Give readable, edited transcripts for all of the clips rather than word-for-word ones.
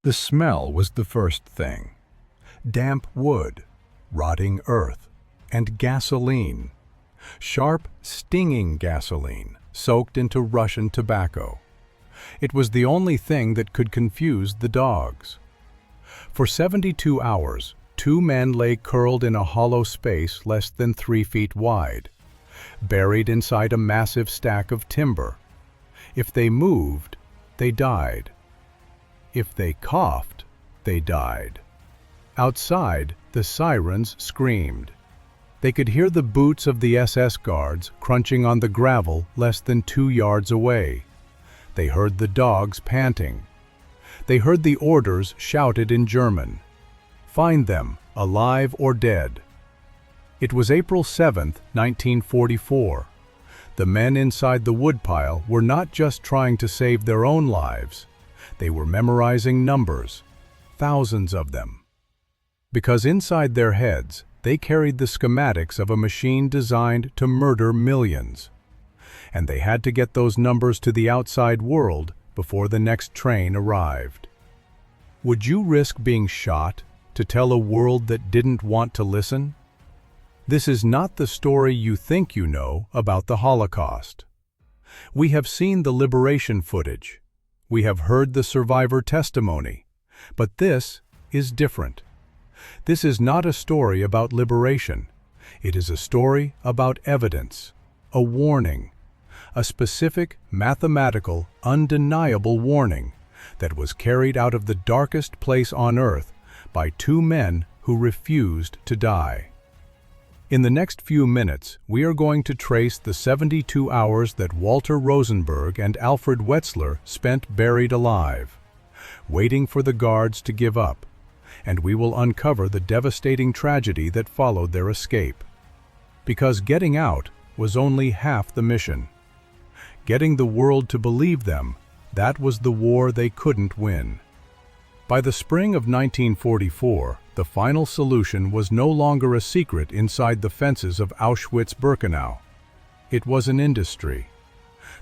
The smell was the first thing. Damp wood, rotting earth, and gasoline. Sharp, stinging gasoline, soaked into Russian tobacco. It was the only thing that could confuse the dogs. For 72 hours, 2 men lay curled in a hollow space less than 3 feet wide, buried inside a massive stack of timber. If they moved, they died. If they coughed, they died. Outside, the sirens screamed. They could hear the boots of the SS guards crunching on the gravel less than 2 yards away. They heard the dogs panting. They heard the orders shouted in German. Find them, alive or dead. It was April 7, 1944. The men inside the woodpile were not just trying to save their own lives. They were memorizing numbers, thousands of them. Because inside their heads, they carried the schematics of a machine designed to murder millions. And they had to get those numbers to the outside world before the next train arrived. Would you risk being shot to tell a world that didn't want to listen? This is not the story you think you know about the Holocaust. We have seen the liberation footage. We have heard the survivor testimony. But this is different. This is not a story about liberation. It is a story about evidence, a warning, a specific, mathematical, undeniable warning that was carried out of the darkest place on earth by 2 men who refused to die. In the next few minutes, we are going to trace the 72 hours that Walter Rosenberg and Alfred Wetzler spent buried alive, waiting for the guards to give up, and we will uncover the devastating tragedy that followed their escape. Because getting out was only half the mission. Getting the world to believe them, that was the war they couldn't win. By the spring of 1944, the final solution was no longer a secret inside the fences of Auschwitz-Birkenau. It was an industry.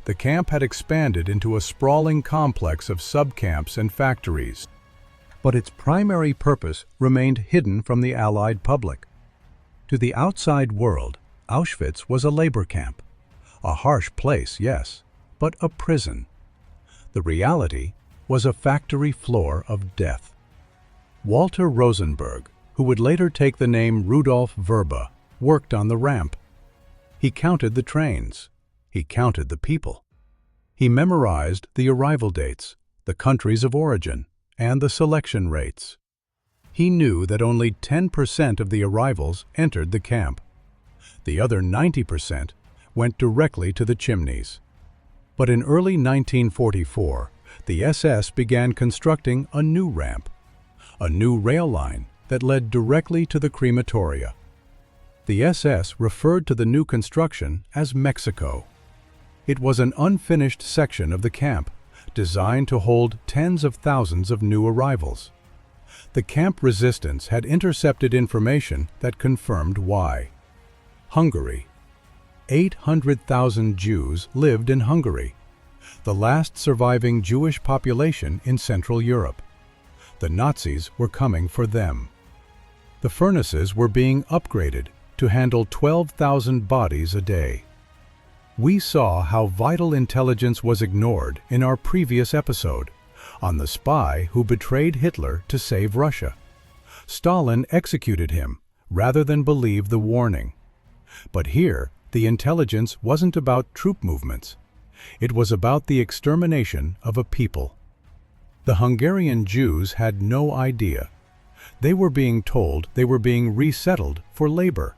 The camp had expanded into a sprawling complex of subcamps and factories. But its primary purpose remained hidden from the Allied public. To the outside world, Auschwitz was a labor camp. A harsh place, yes, but a prison. The reality was a factory floor of death. Walter Rosenberg, who would later take the name Rudolf Vrba, worked on the ramp. He counted the trains. He counted the people. He memorized the arrival dates, the countries of origin, and the selection rates. He knew that only 10% of the arrivals entered the camp. The other 90% went directly to the chimneys. But in early 1944, the SS began constructing a new ramp, a new rail line that led directly to the crematoria. The SS referred to the new construction as Mexico. It was an unfinished section of the camp, designed to hold tens of thousands of new arrivals. The camp resistance had intercepted information that confirmed why. Hungary. 800,000 Jews lived in Hungary, the last surviving Jewish population in Central Europe. The Nazis were coming for them. The furnaces were being upgraded to handle 12,000 bodies a day. We saw how vital intelligence was ignored in our previous episode on the spy who betrayed Hitler to save Russia. Stalin executed him rather than believe the warning. But here, the intelligence wasn't about troop movements. It was about the extermination of a people. The Hungarian Jews had no idea. They were being told they were being resettled for labor.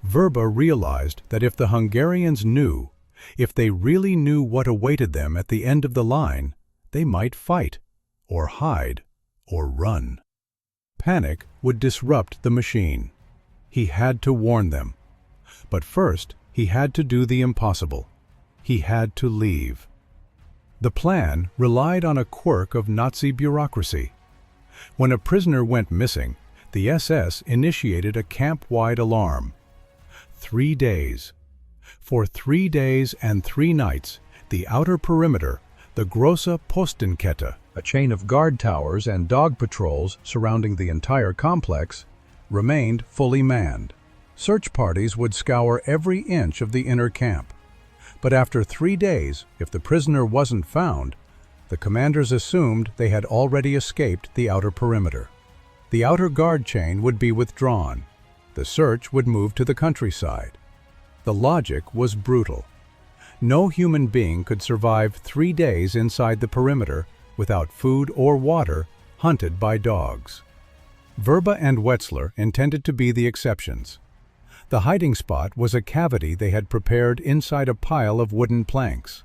Vrba realized that if the Hungarians knew, if they really knew what awaited them at the end of the line, they might fight, or hide, or run. Panic would disrupt the machine. He had to warn them. But first, he had to do the impossible. He had to leave. The plan relied on a quirk of Nazi bureaucracy. When a prisoner went missing, the SS initiated a camp-wide alarm. 3 days. For 3 days and 3 nights, the outer perimeter, the Große Postenkette, A chain of guard towers and dog patrols surrounding the entire complex remained fully manned. Search parties would scour every inch of the inner camp. But after 3 days, if the prisoner wasn't found, the commanders assumed they had already escaped the outer perimeter. The outer guard chain would be withdrawn. The search would move to the countryside. The logic was brutal. No human being could survive 3 days inside the perimeter without food or water, hunted by dogs. Vrba and Wetzler intended to be the exceptions. The hiding spot was a cavity they had prepared inside a pile of wooden planks,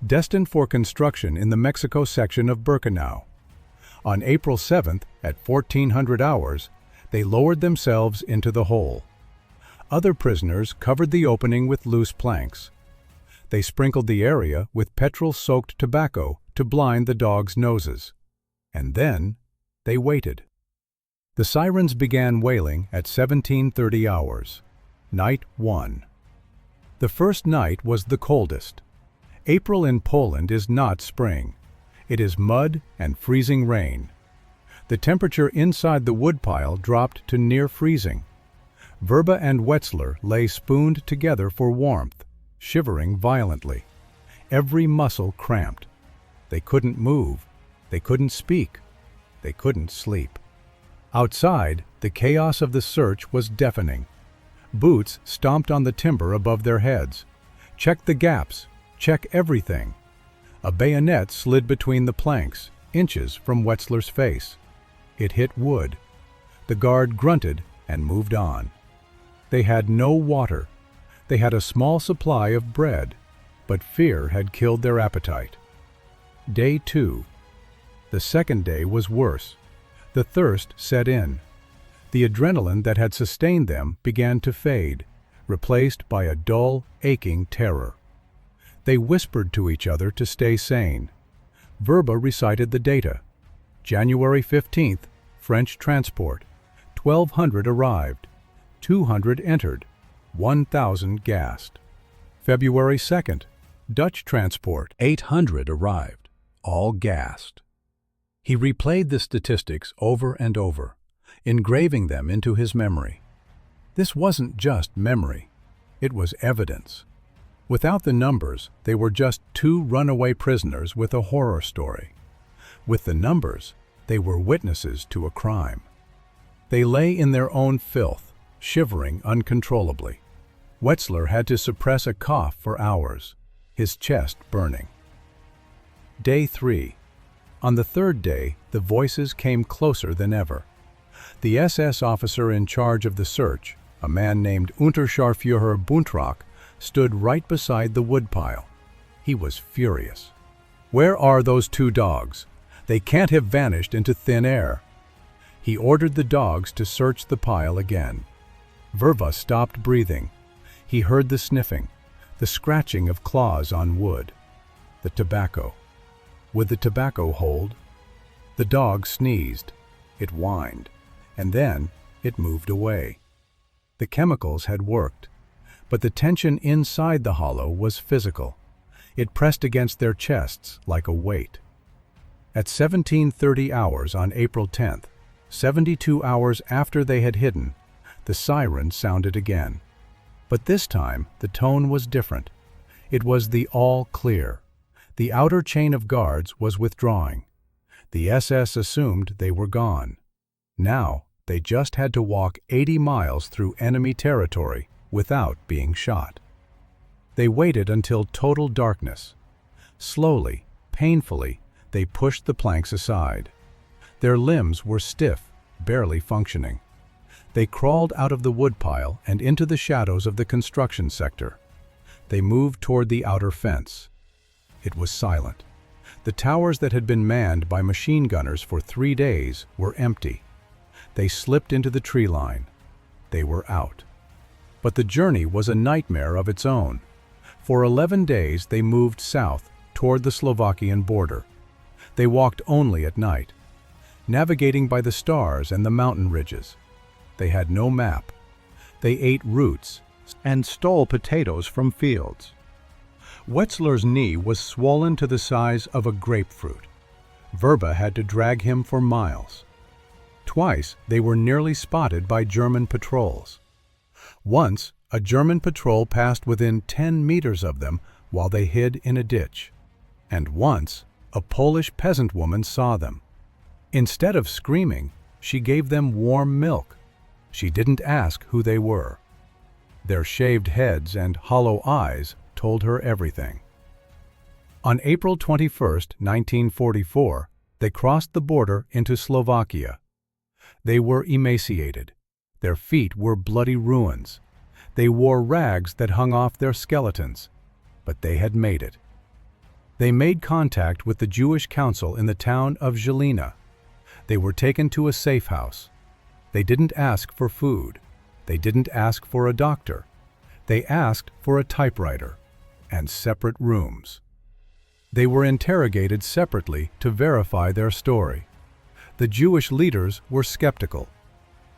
destined for construction in the Mexico section of Birkenau. On April 7th, at 1400 hours, they lowered themselves into the hole. Other prisoners covered the opening with loose planks. They sprinkled the area with petrol-soaked tobacco to blind the dogs' noses. And then they waited. The sirens began wailing at 1730 hours. Night 1. The first night was the coldest. April in Poland is not spring. It is mud and freezing rain. The temperature inside the woodpile dropped to near freezing. Vrba and Wetzler lay spooned together for warmth, shivering violently. Every muscle cramped. They couldn't move. They couldn't speak. They couldn't sleep. Outside, the chaos of the search was deafening. Boots stomped on the timber above their heads. Check the gaps. Check everything. A bayonet slid between the planks, inches from Wetzler's face. It hit wood. The guard grunted and moved on. They had no water. They had a small supply of bread, but fear had killed their appetite. Day 2. The second day was worse. The thirst set in. The adrenaline that had sustained them began to fade, replaced by a dull, aching terror. They whispered to each other to stay sane. Vrba recited the data. January 15th, French transport. 1,200 arrived. 200 entered. 1,000 gassed. February 2nd, Dutch transport. 800 arrived. All gassed. He replayed the statistics over and over, engraving them into his memory. This wasn't just memory. It was evidence. Without the numbers, they were just 2 runaway prisoners with a horror story. With the numbers, they were witnesses to a crime. They lay in their own filth, shivering uncontrollably. Wetzler had to suppress a cough for hours, his chest burning. Day 3. On the third day, the voices came closer than ever. The SS officer in charge of the search, a man named Unterscharführer Buntrock, stood right beside the woodpile. He was furious. "Where are those 2 dogs? They can't have vanished into thin air." He ordered the dogs to search the pile again. Vrba stopped breathing. He heard the sniffing, the scratching of claws on wood. The tobacco. Would the tobacco hold? The dog sneezed. It whined. And then it moved away. The chemicals had worked. But the tension inside the hollow was physical. It pressed against their chests like a weight. At 1730 hours on April 10th, 72 hours after they had hidden, the siren sounded again. But this time, the tone was different. It was the all clear. The outer chain of guards was withdrawing. The SS assumed they were gone. Now, they just had to walk 80 miles through enemy territory without being shot. They waited until total darkness. Slowly, painfully, they pushed the planks aside. Their limbs were stiff, barely functioning. They crawled out of the woodpile and into the shadows of the construction sector. They moved toward the outer fence. It was silent. The towers that had been manned by machine gunners for 3 days were empty. They slipped into the tree line. They were out. But the journey was a nightmare of its own. For 11 days they moved south toward the Slovakian border. They walked only at night, navigating by the stars and the mountain ridges. They had no map. They ate roots and stole potatoes from fields. Wetzler's knee was swollen to the size of a grapefruit. Vrba had to drag him for miles. Twice they were nearly spotted by German patrols. Once, a German patrol passed within 10 meters of them while they hid in a ditch. And once, a Polish peasant woman saw them. Instead of screaming, she gave them warm milk. She didn't ask who they were. Their shaved heads and hollow eyes told her everything. On April 21, 1944, they crossed the border into Slovakia. They were emaciated. Their feet were bloody ruins. They wore rags that hung off their skeletons, but they had made it. They made contact with the Jewish council in the town of Žilina. They were taken to a safe house. They didn't ask for food. They didn't ask for a doctor. They asked for a typewriter and separate rooms. They were interrogated separately to verify their story. The Jewish leaders were skeptical.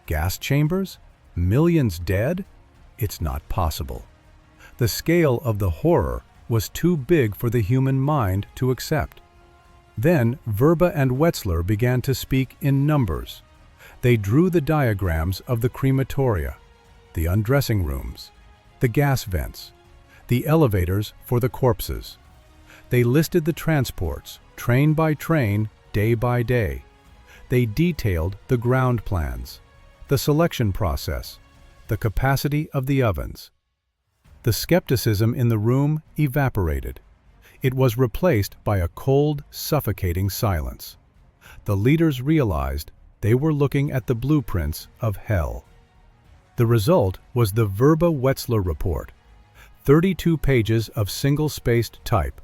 Gas chambers? Millions dead? It's not possible. The scale of the horror was too big for the human mind to accept. Then Vrba and Wetzler began to speak in numbers. They drew the diagrams of the crematoria, the undressing rooms, the gas vents, the elevators for the corpses. They listed the transports, train by train, day by day. They detailed the ground plans, the selection process, the capacity of the ovens. The skepticism in the room evaporated. It was replaced by a cold, suffocating silence. The leaders realized they were looking at the blueprints of hell. The result was the Vrba-Wetzler Report, 32 pages of single-spaced type,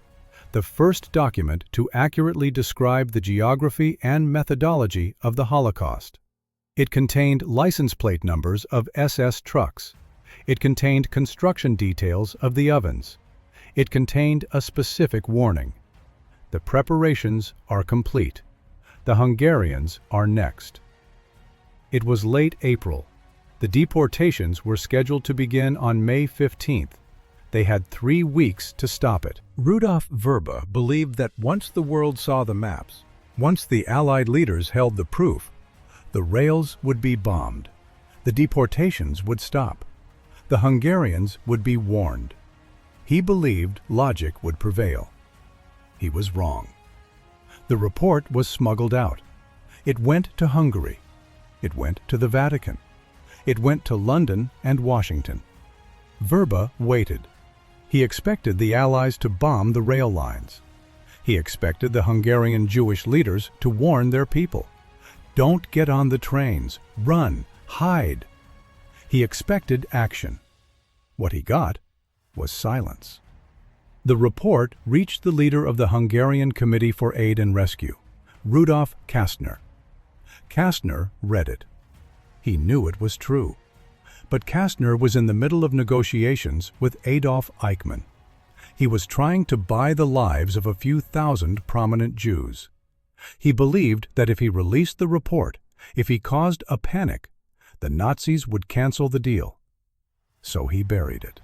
the first document to accurately describe the geography and methodology of the Holocaust. It contained license plate numbers of SS trucks. It contained construction details of the ovens. It contained a specific warning. The preparations are complete. The Hungarians are next. It was late April. The deportations were scheduled to begin on May 15th. They had 3 weeks to stop it. Rudolf Vrba believed that once the world saw the maps, once the Allied leaders held the proof, the rails would be bombed. The deportations would stop. The Hungarians would be warned. He believed logic would prevail. He was wrong. The report was smuggled out. It went to Hungary. It went to the Vatican. It went to London and Washington. Vrba waited. He expected the Allies to bomb the rail lines. He expected the Hungarian Jewish leaders to warn their people. Don't get on the trains. Run. Hide. He expected action. What he got was silence. The report reached the leader of the Hungarian Committee for Aid and Rescue, Rudolf Kastner. Kastner read it. He knew it was true. But Kastner was in the middle of negotiations with Adolf Eichmann. He was trying to buy the lives of a few thousand prominent Jews. He believed that if he released the report, if he caused a panic, the Nazis would cancel the deal. So he buried it.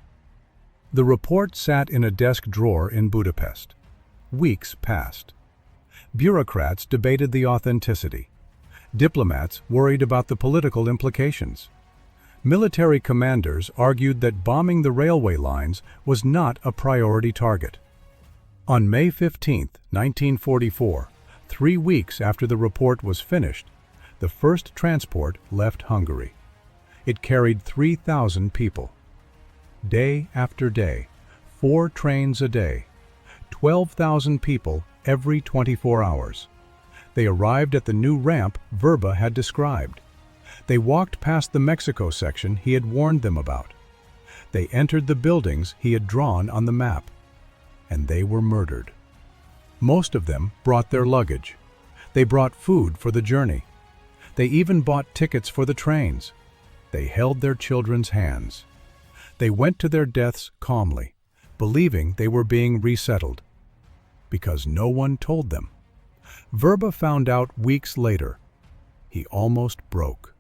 The report sat in a desk drawer in Budapest. Weeks passed. Bureaucrats debated the authenticity. Diplomats worried about the political implications. Military commanders argued that bombing the railway lines was not a priority target. On May 15, 1944, 3 weeks after the report was finished, the first transport left Hungary. It carried 3,000 people. Day after day, 4 trains a day, 12,000 people every 24 hours. They arrived at the new ramp Vrba had described. They walked past the Mexico section he had warned them about. They entered the buildings he had drawn on the map. And they were murdered. Most of them brought their luggage. They brought food for the journey. They even bought tickets for the trains. They held their children's hands. They went to their deaths calmly, believing they were being resettled. Because no one told them. Vrba found out weeks later. He almost broke.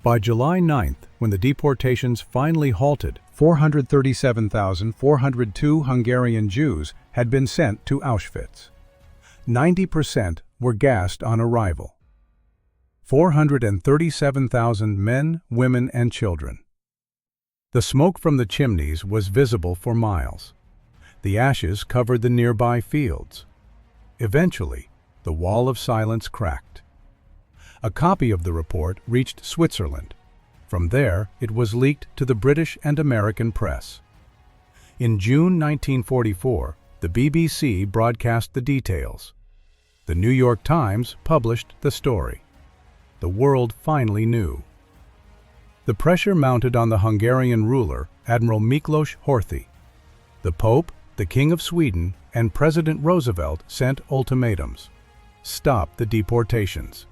By July 9th, when the deportations finally halted, 437,402 Hungarian Jews had been sent to Auschwitz. 90% were gassed on arrival. 437,000 men, women, and children. The smoke from the chimneys was visible for miles. The ashes covered the nearby fields. Eventually, the wall of silence cracked. A copy of the report reached Switzerland. From there, it was leaked to the British and American press. In June 1944, the BBC broadcast the details. The New York Times published the story. The world finally knew. The pressure mounted on the Hungarian ruler, Admiral Miklos Horthy. The Pope, the King of Sweden, and President Roosevelt sent ultimatums. Stop the deportations.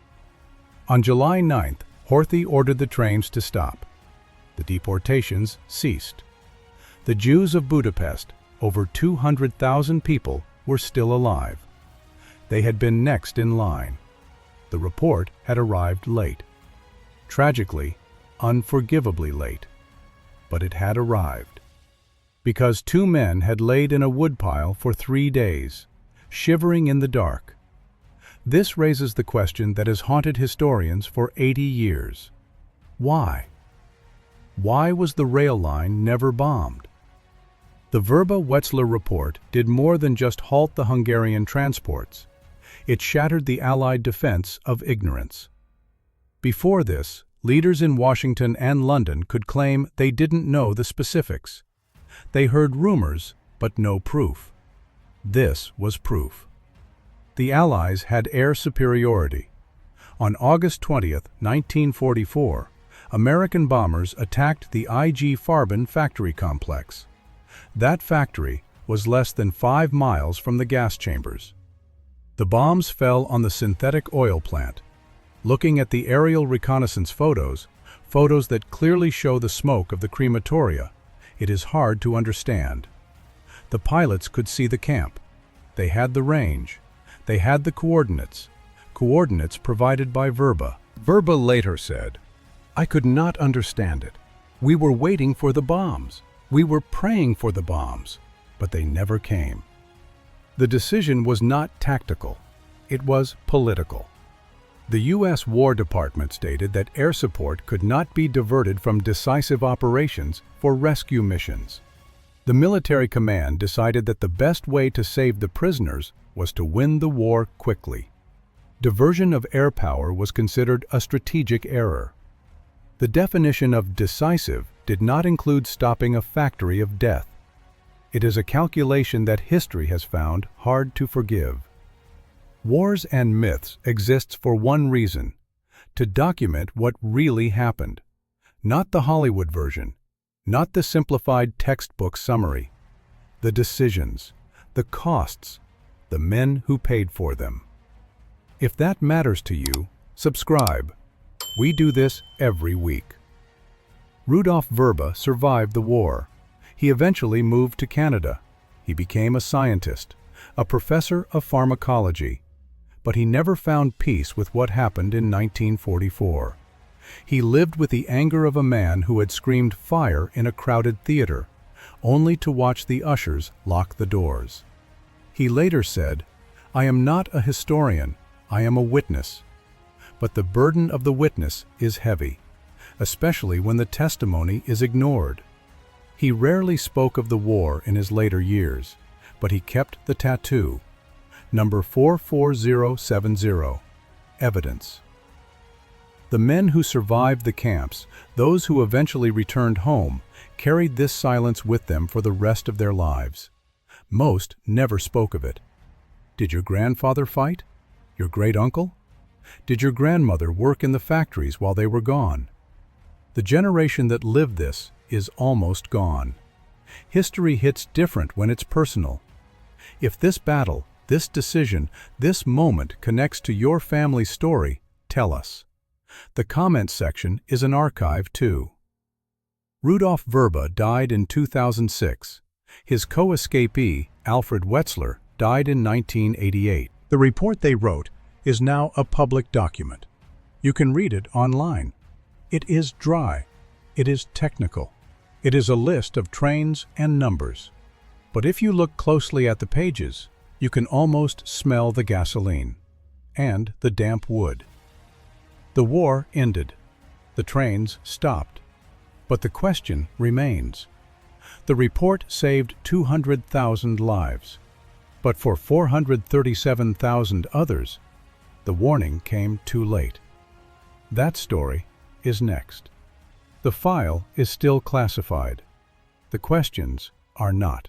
On July 9th, Horthy ordered the trains to stop. The deportations ceased. The Jews of Budapest, over 200,000 people, were still alive. They had been next in line. The report had arrived late. Tragically, unforgivably late. But it had arrived. Because two men had laid in a woodpile for 3 days, shivering in the dark. This raises the question that has haunted historians for 80 years. Why? Why was the rail line never bombed? The Vrba-Wetzler Report did more than just halt the Hungarian transports. It shattered the Allied defense of ignorance. Before this, leaders in Washington and London could claim they didn't know the specifics. They heard rumors, but no proof. This was proof. The Allies had air superiority. On August 20, 1944, American bombers attacked the IG Farben factory complex. That factory was less than 5 miles from the gas chambers. The bombs fell on the synthetic oil plant. Looking at the aerial reconnaissance photos that clearly show the smoke of the crematoria, it is hard to understand. The pilots could see the camp. They had the range. They had the coordinates provided by Vrba. Vrba later said, "I could not understand it. We were waiting for the bombs. We were praying for the bombs, but they never came." The decision was not tactical. It was political. The U.S. War Department stated that air support could not be diverted from decisive operations for rescue missions. The military command decided that the best way to save the prisoners was to win the war quickly. Diversion of air power was considered a strategic error. The definition of decisive did not include stopping a factory of death. It is a calculation that history has found hard to forgive. Wars and myths exist for one reason: to document what really happened. Not the Hollywood version, not the simplified textbook summary. The decisions, the costs, the men who paid for them. If that matters to you, subscribe. We do this every week. Rudolf Vrba survived the war. He eventually moved to Canada. He became a scientist, a professor of pharmacology. But he never found peace with what happened in 1944. He lived with the anger of a man who had screamed fire in a crowded theater, only to watch the ushers lock the doors. He later said, "I am not a historian, I am a witness." But the burden of the witness is heavy, especially when the testimony is ignored. He rarely spoke of the war in his later years, but he kept the tattoo. Number 44070, evidence. The men who survived the camps, those who eventually returned home, carried this silence with them for the rest of their lives. Most never spoke of it. Did your grandfather fight? Your great-uncle? Did your grandmother work in the factories while they were gone? The generation that lived this is almost gone. History hits different when it's personal. If this battle, this decision, this moment connects to your family's story, tell us. The comments section is an archive too. Rudolf Vrba died in 2006. His co-escapee, Alfred Wetzler, died in 1988. The report they wrote is now a public document. You can read it online. It is dry. It is technical. It is a list of trains and numbers. But if you look closely at the pages, you can almost smell the gasoline. and the damp wood. The war ended. The trains stopped. But the question remains. The report saved 200,000 lives. But for 437,000 others, the warning came too late. That story is next. The file is still classified. The questions are not.